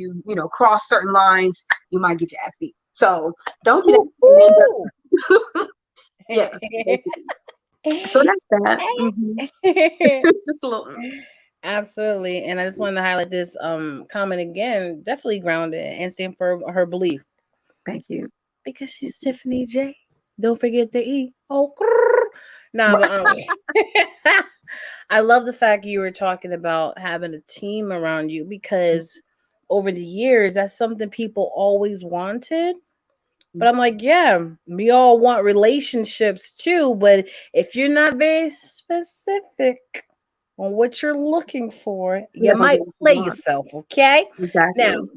cross certain lines, you might get your ass beat. So don't do that. Yeah, basically. So that's that. Just a little. Absolutely. And I just wanted to highlight this comment again, definitely grounded and stand for her belief. Thank you. Because she's Tiffany Jaye. Don't forget the E. Oh, nah, but I love the fact you were talking about having a team around you, because over the years, that's something people always wanted. But I'm like, yeah, we all want relationships too. But if you're not very specific on what you're looking for, You're you not gonna might get what you play want. yourself, okay? Now, Exactly.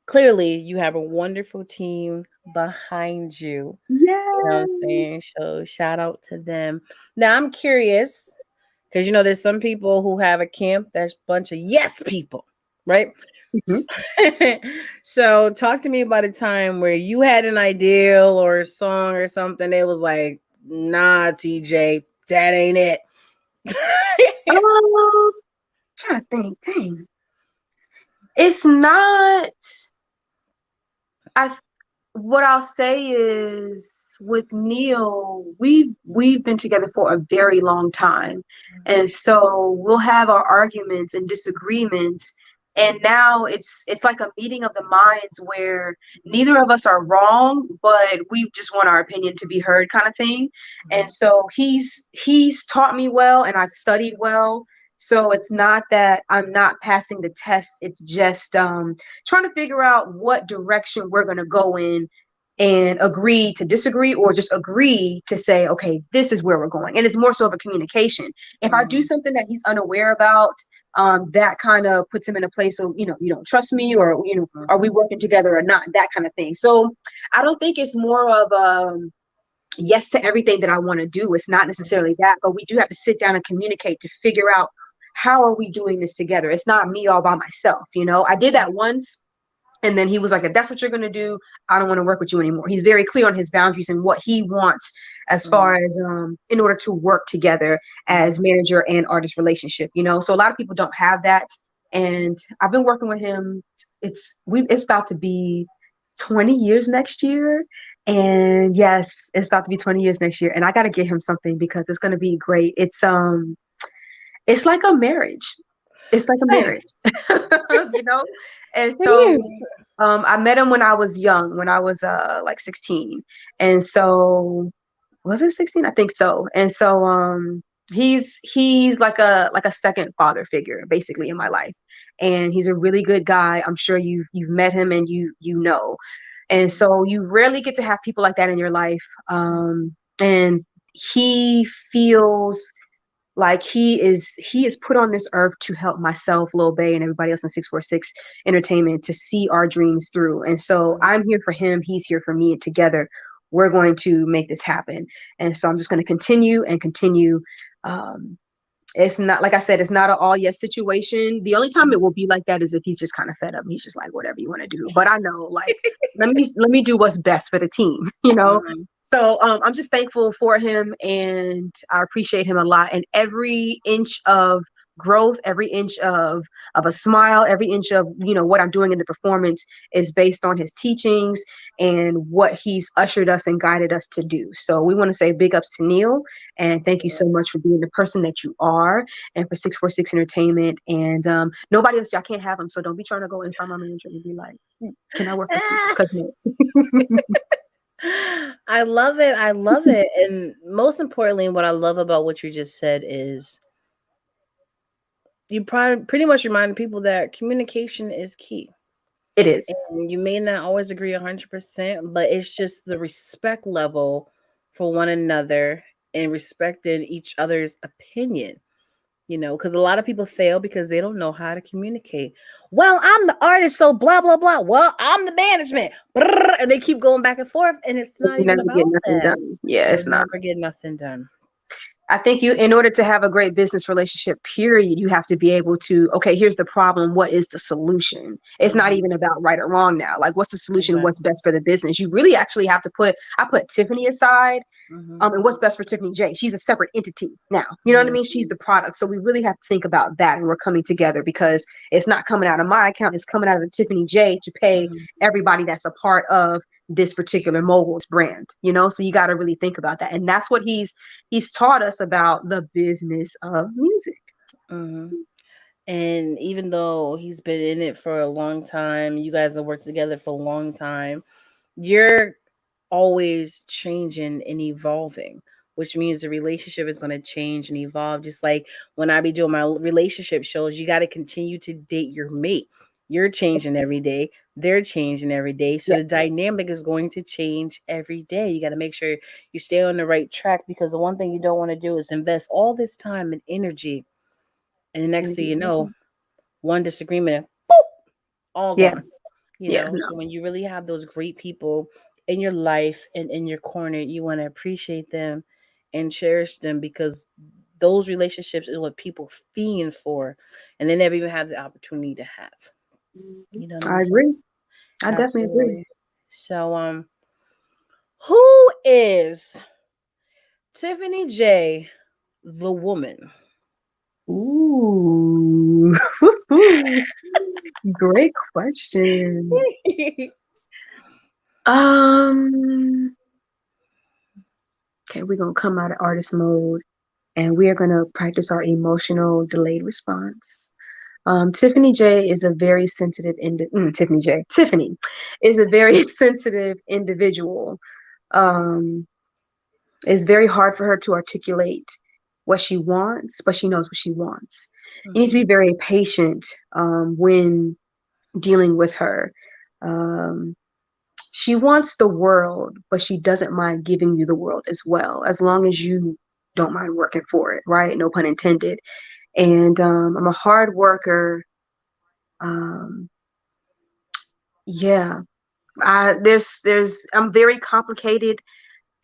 clearly, you have a wonderful team behind you. You know what I'm Yes. saying? So shout out to them. Now I'm curious because there's some people who have a camp that's a bunch of yes people, right? Mhm. So talk to me about a time where you had an ideal or a song or something. It was like, nah, TJ, that ain't it. Trying to think. Dang. It's not. I what I'll say is with Neil, we've been together for a very long time. And so we'll have our arguments and disagreements. And now it's like a meeting of the minds where neither of us are wrong, but we just want our opinion to be heard kind of thing. And so he's taught me well and I've studied well. So it's not that I'm not passing the test. It's just trying to figure out what direction we're going to go in and agree to disagree or just agree to say, okay, this is where we're going. And it's more so of a communication. If I do something that he's unaware about, that kind of puts him in a place of, you don't trust me or, are we working together or not? That kind of thing. So I don't think it's more of yes to everything that I want to do. It's not necessarily that, but we do have to sit down and communicate to figure out how are we doing this together. It's not me all by myself. I did that once. And then he was like, if that's what you're going to do, I don't want to work with you anymore. He's very clear on his boundaries and what he wants as far as in order to work together as manager and artist relationship, So a lot of people don't have that. And I've been working with him. It's about to be 20 years next year. And yes, it's about to be 20 years next year. And I got to get him something because it's going to be great. It's like a marriage. It's like a marriage, Nice. you know? And It so is. I met him when I was young, when I was like 16. And so was it 16? I think so. And so he's like a second father figure basically in my life. And he's a really good guy. I'm sure you've met him and you know. And so you rarely get to have people like that in your life. And he feels like he is put on this earth to help myself, Lil Bay, and everybody else in 646 Entertainment to see our dreams through. And so I'm here for him, he's here for me, and together we're going to make this happen. And so I'm just going to continue and continue. It's not, like I said, it's not an all yes situation. The only time it will be like that is if he's just kind of fed up. He's just like, whatever you want to do. But I know, like, let me do what's best for the team, So I'm just thankful for him and I appreciate him a lot. And every inch of growth, every inch of a smile, every inch of what I'm doing in the performance is based on his teachings and what he's ushered us and guided us to do. So we want to say big ups to Neil and thank you so much for being the person that you are and for 646 Entertainment. And nobody else, y'all can't have him. So don't be trying to go and find my manager and be like, can I work with you? Because no. I love it. I love it. And most importantly, what I love about what you just said is you pretty much remind people that communication is key. It is. And you may not always agree 100%, but it's just the respect level for one another and respecting each other's opinion. Because a lot of people fail because they don't know how to communicate. Well, I'm the artist, so blah, blah, blah. Well, I'm the management. And they keep going back and forth, and it's not You even never get about nothing that. done. Yeah, You'll it's not. never get nothing done. I think in order to have a great business relationship, period, you have to be able to, okay, here's the problem. What is the solution? It's not even about right or wrong now. Like, what's the solution? What's best for the business? You really actually have to I put Tiffany aside. And what's best for Tiffany Jaye? She's a separate entity now. You know what I mean? She's the product. So we really have to think about that. And we're coming together because it's not coming out of my account. It's coming out of the Tiffany Jaye to pay everybody that's a part of this particular mogul's brand, so you got to really think about that. And that's what he's taught us about the business of music. And even though he's been in it for a long time, you guys have worked together for a long time, you're always changing and evolving, which means the relationship is going to change and evolve. Just like when I be doing my relationship shows, you got to continue to date your mate. You're changing every day. They're changing every day. So Yeah. the dynamic is going to change every day. You got to make sure you stay on the right track, because the one thing you don't want to do is invest all this time and energy. And the next thing you know, one disagreement, boop, all Yeah. gone. Yeah. So No. when you really have those great people in your life and in your corner, you want to appreciate them and cherish them, because those relationships is what people fiend for, and they never even have the opportunity to have. You know what I'm I saying? agree. I definitely agree. Absolutely. So who is Tiffany Jaye, the woman? Ooh. Great question. Okay, we're gonna come out of artist mode and we are gonna practice our emotional delayed response. Tiffany Jaye is a very sensitive Tiffany is a very sensitive individual. Um, it's very hard for her to articulate what she wants, but she knows what she wants. You need to be very patient when dealing with her. Um, she wants the world, but she doesn't mind giving you the world as well, as long as you don't mind working for it, right? No pun intended. And I'm a hard worker. Um, yeah, I'm very complicated,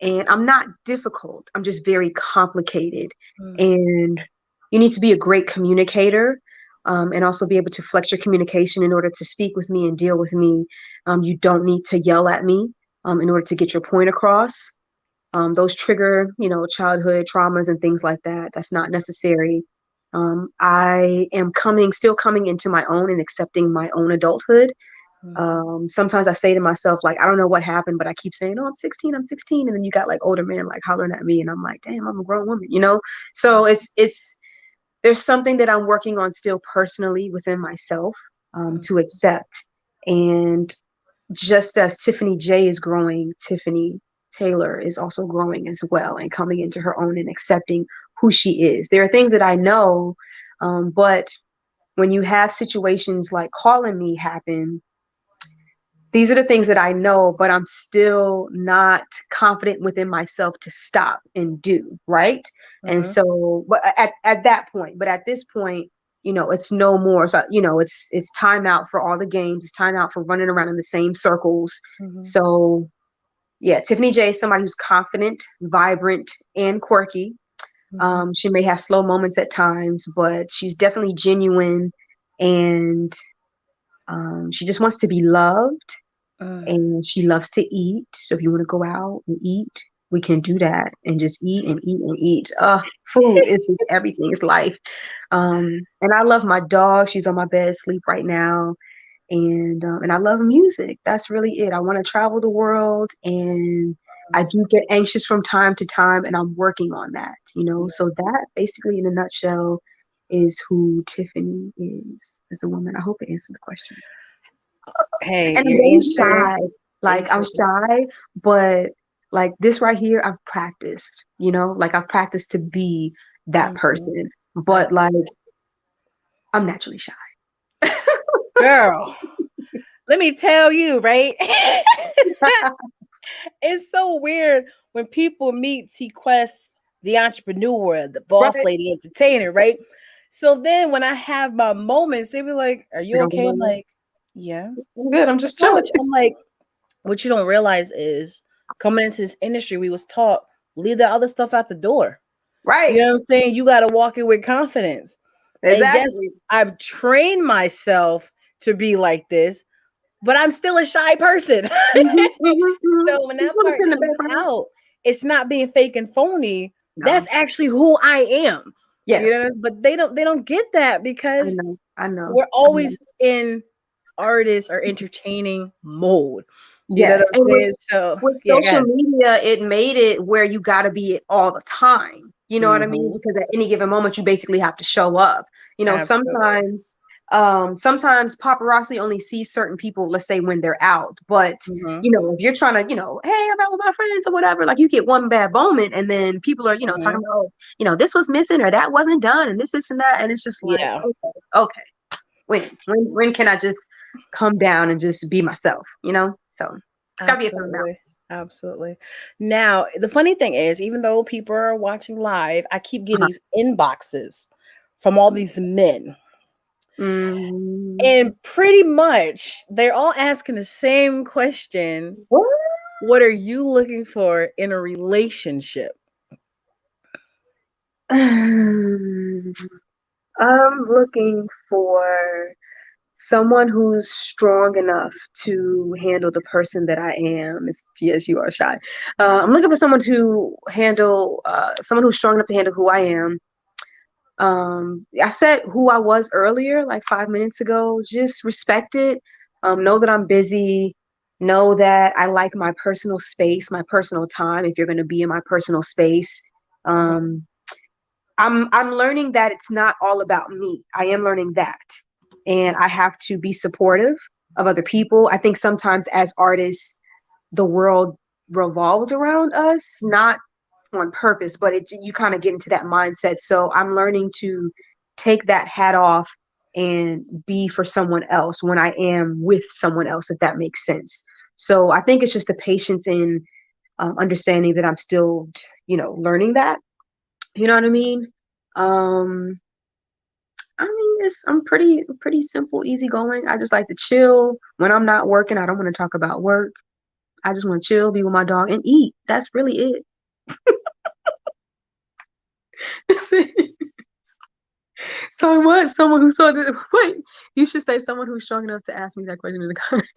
and I'm not difficult. I'm just very complicated. And you need to be a great communicator, and also be able to flex your communication in order to speak with me and deal with me. You don't need to yell at me in order to get your point across. Those trigger, childhood traumas and things like that. That's not necessary. I am still coming into my own and accepting my own adulthood. Sometimes I say to myself, like, I don't know what happened, but I keep saying, oh, I'm 16, I'm 16. And then you got like older men like hollering at me, and I'm like, damn, I'm a grown woman. So there's something that I'm working on still personally within myself to accept. And just as Tiffany Jaye is growing, Tiffany Taylor is also growing as well and coming into her own and accepting who she is. There are things that I know, but when you have situations like calling me happen, these are the things that I know, but I'm still not confident within myself to stop and do, right? And so, but at that point, but at this point, it's no more. So, it's time out for all the games. It's time out for running around in the same circles. So, yeah, Tiffany Jaye is somebody who's confident, vibrant, and quirky. She may have slow moments at times, but she's definitely genuine, and she just wants to be loved. And she loves to eat. So if you want to go out and eat, we can do that and just eat and eat and eat. Food is everything. It's life. And I love my dog. She's on my bed asleep right now. And I love music. That's really it. I want to travel the world, and I do get anxious from time to time, and I'm working on that. So that basically, in a nutshell, is who Tiffany is as a woman. I hope it answered the question. Hey, And I'm your very answer. shy. Like, I'm shy, but like this right here, I've practiced, like I've practiced to be that person. But like, I'm naturally shy. Girl, let me tell you, right? It's so weird when people meet TQuest, the entrepreneur, the boss Right. lady entertainer, right? So then when I have my moments, they be like, "Are you okay?" I'm like, "Yeah, I'm good. I'm just what's wrong chilling. with you?" I'm like, what you don't realize is coming into this industry, we was taught leave the other stuff out the door. Right. You know what I'm saying? You got to walk in with confidence. And yes, Exactly. I've trained myself to be like this, but I'm still a shy person. So when that Just want to part sit in the comes background. out, it's not being fake and phony. No. That's actually who I am. Yes. But they don't get that, because I know. we're always in artist or entertaining mode. You know what Yes. I'm And saying? So with yeah, go social ahead. media, it made it where you got to be it all the time. You know what I mean? Mhm. Because at any given moment, you basically have to show up. Absolutely. Sometimes paparazzi only sees certain people, let's say when they're out. But, Mhm. if you're trying to, hey, I'm out with my friends or whatever, like you get one bad moment and then people are, talking Mhm. about, this was missing or that wasn't done and this and that. And it's just like, Yeah. okay. When can I just come down and just be myself, So it's gotta be a fun balance. Absolutely. Now, the funny thing is, even though people are watching live, I keep getting these inboxes from all these men. And pretty much they're all asking the same question. What are you looking for in a relationship? I'm looking for someone who's strong enough to handle the person that I am. Yes, you are shy. I'm looking for someone someone who's strong enough to handle who I am. I said who I was earlier, like 5 minutes ago. Just respect it. Know that I'm busy. Know that I like my personal space, my personal time. If you're going to be in my personal space, I'm learning that it's not all about me. I am learning that, and I have to be supportive of other people. I think sometimes as artists, the world revolves around us, not on purpose, but you kind of get into that mindset. So I'm learning to take that hat off and be for someone else when I am with someone else, if that makes sense. So I think it's just the patience in understanding that I'm still, learning that. You know what I mean? I'm pretty simple, easygoing. I just like to chill when I'm not working. I don't want to talk about work. I just want to chill, be with my dog, and eat. That's really it. So I want someone who saw that. Wait, you should say someone who's strong enough to ask me that question in the comments.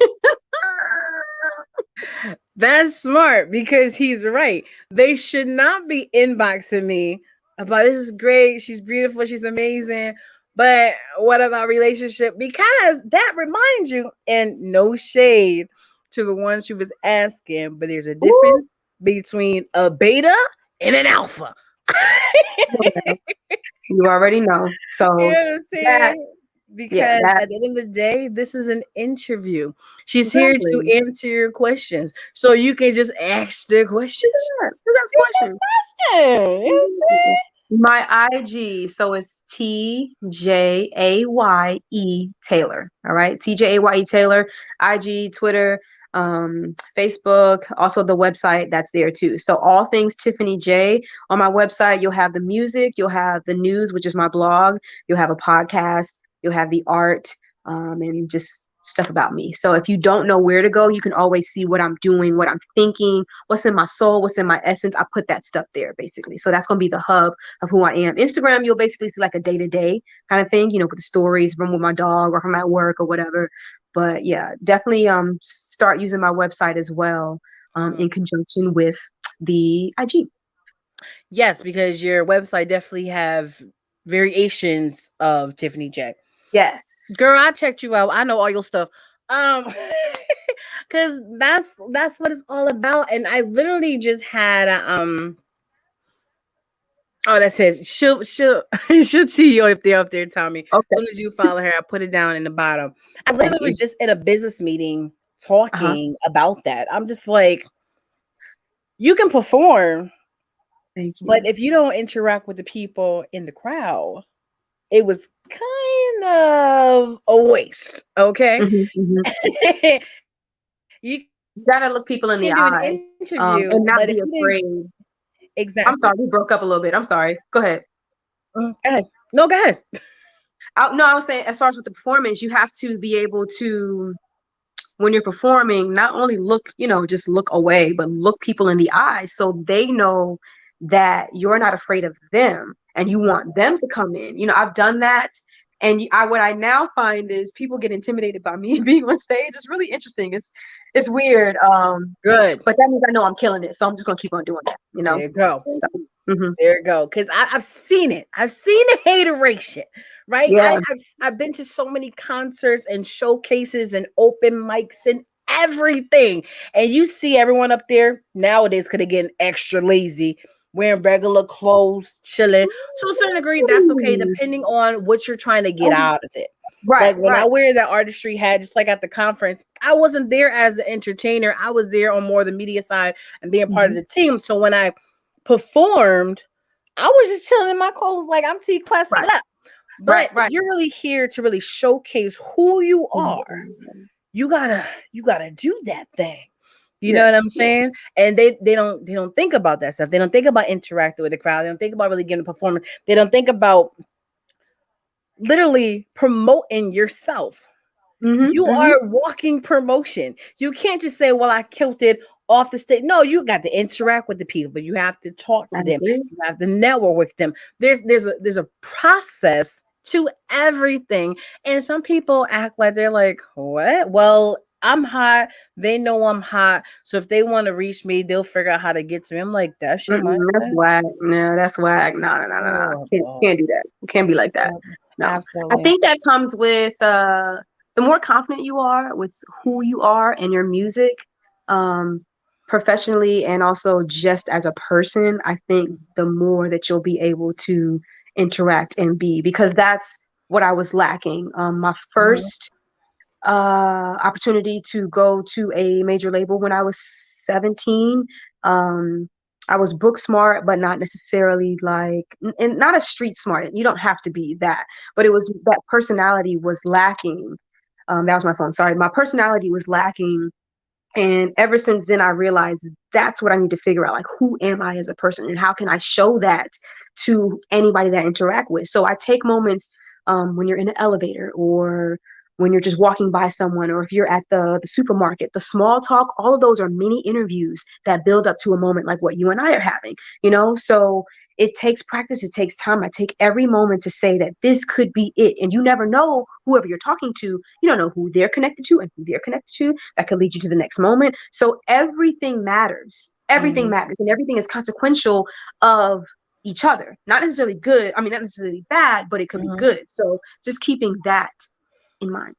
That's smart because he's right. They should not be inboxing me about this is great, she's beautiful, she's amazing. But what about relationship? Because that reminds you, and no shade to the ones she was asking, but there's a difference between a beta and an alpha. You already know. So you understand? Because at the end of the day, this is an interview. She's here to answer your questions. So you can just ask the questions. Just questions. My IG, so it's TJAYE Taylor. All right. TJAYE Taylor, IG, Twitter, Facebook, also the website that's there too. So all things Tiffany Jaye. On my website, you'll have the music, you'll have the news, which is my blog, you'll have a podcast, you'll have the art, and just stuff about me. So if you don't know where to go, you can always see what I'm doing, what I'm thinking, what's in my soul, what's in my essence. I put that stuff there basically. So that's going to be the hub of who I am. Instagram, you'll basically see like a day-to-day kind of thing, with the stories from with my dog or from at work or whatever. But yeah, definitely start using my website as well, in conjunction with the IG. Yes, because your website definitely have variations of Tiffany Jaye. Yes. Girl, I checked you out. I know all your stuff. Cause that's what it's all about. And I literally just had that says she'll see you if they're up there, Tommy. Okay. As soon as you follow her, I put it down in the bottom. I literally was just in a business meeting talking about that. I'm just like, you can perform, but if you don't interact with the people in the crowd, it was kind of a waste. Okay. You gotta look people in the eye and not be afraid. Exactly. I'm sorry, we broke up a little bit. I'm sorry. Go ahead. Go ahead. No, go ahead. I was saying, as far as with the performance, you have to be able to, when you're performing, not only look, just look away, but look people in the eyes so they know that you're not afraid of them and you want them to come in. I've done that. And what I now find is people get intimidated by me being on stage. It's really interesting. It's weird. Good. But that means I know I'm killing it. So I'm just going to keep on doing that, There you go. So, there you go. Because I've seen it. I've seen the hateration, right? Yeah. I've been to so many concerts and showcases and open mics and everything. And you see everyone up there nowadays could have gotten extra lazy, wearing regular clothes, chilling. To a certain degree, that's okay, depending on what you're trying to get out of it. Right. Like when I wear that artistry hat, just like at the conference, I wasn't there as an entertainer. I was there on more the media side and being part of the team. So when I performed, I was just chilling in my clothes like I'm TQuestGLM. But Right. if you're really here to really showcase who you are, Mhm. you gotta do that thing. You know what I'm Yes. saying? And they don't think about that stuff. They don't think about interacting with the crowd. They don't think about really giving a performance. They don't think about literally promoting yourself. You Mm-hmm. are walking promotion. You can't just say, well, I killed it off the stage. No, you got to interact with the people, but you have to talk to them. You have to network with them. There's a process to everything. And some people act like they're like, what? Well, I'm hot. They know I'm hot. So if they want to reach me, they'll figure out how to get to me. I'm like, that's your That's mindset. whack. No, that's whack. No. Oh, Can't do that. Can't be like that. No. I absolutely. think that comes with the more confident you are with who you are and your music, um, professionally and also just as a person, I think the more that you'll be able to interact and be, because that's what I was lacking. My Mhm, first opportunity to go to a major label when I was 17. Um, I was book smart, but not necessarily like, and not a street smart. You don't have to be that, but it was that personality was lacking. That was my phone. Sorry, my personality was lacking, and ever since then, I realized that's what I need to figure out. Like, who am I as a person, and how can I show that to anybody that I interact with? So I take moments when you're in an elevator, or when you're just walking by someone, or if you're at the supermarket, the small talk, all of those are mini interviews that build up to a moment like what you and I are having, you know? So it takes practice, it takes time. I take every moment to say that this could be it. And you never know whoever you're talking to, you don't know who they're connected to and who they're connected to. That could lead you to the next moment. So everything matters. Everything mhm. matters. And everything is consequential of each other. Not necessarily good. I mean, not necessarily bad, but it could be Mhm. good. So just keeping that in mind.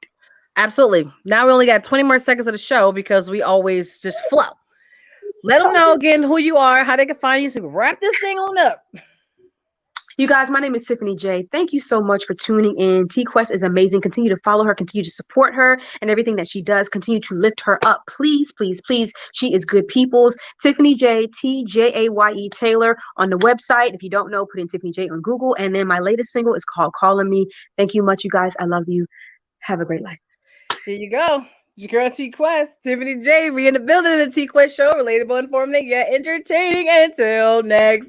Absolutely. Now we only got 20 more seconds of the show because we always just flow. Let them know Okay. again who you are, how they can find you. So wrap this thing on up. You guys, my name is Tiffany Jaye. Thank you so much for tuning in. TQuest is amazing. Continue to follow her, continue to support her and everything that she does. Continue to lift her up. Please, please, please. She is good people's. Tiffany Jaye, TJAYE Taylor on the website. If you don't know, put in Tiffany Jaye on Google. And then my latest single is called Calling Me. Thank you much, you guys. I love you. Have a great life. There you go. It's your girl T Quest, Tiffany Jaye. We in the building of the T Quest show, relatable, informative, yet entertaining. Until next